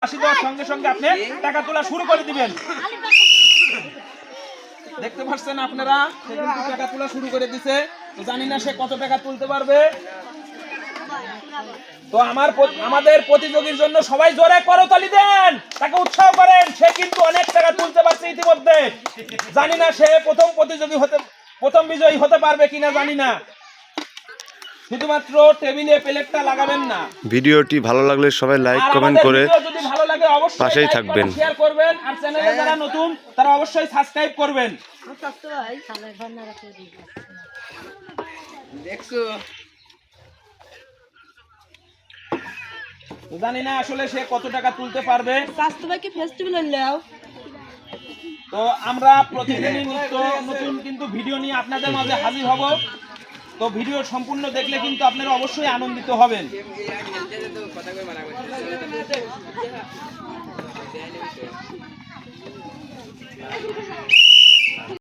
80 দেওয়ার সঙ্গে সঙ্গে আপনি টাকা তোলা শুরু করে দিবেন। দেখতে পাচ্ছেন আপনারা, সে কিন্তু টাকা তোলা শুরু করে দিছে। তো জানি না সে কত টাকা তুলতে পারবে। তো আমাদের প্রতিযোগীর জন্য সবাই জোরে করতালি দেন, তাকে উৎসাহ করেন। সে কিন্তু অনেক টাকা তুলতে পারছে ইতিমধ্যে। জানি না সে প্রথম বিজয়ী হতে পারবে কিনা জানি না। শুধুমাত্র টেবিলে প্লেটটা লাগাবেন না। ভিডিওটি ভালো লাগলে সবাই লাইক কমেন্ট করে যদি ভালো লাগে অবশ্যই পাশেই থাকবেন, শেয়ার করবেন, আর চ্যানেলে যারা নতুন তারা অবশ্যই সাবস্ক্রাইব করবেন। দেখছো, জানি না আসলে সে কত টাকা তুলতে পারবে। তো আমরা প্রতিদিনই নিত্য নতুন কিন্তু ভিডিও নিয়ে আপনাদের মাঝে হাজির হব। তো ভিডিও সম্পূর্ণ দেখলে কিন্তু আপনারা অবশ্যই আনন্দিত হবেন।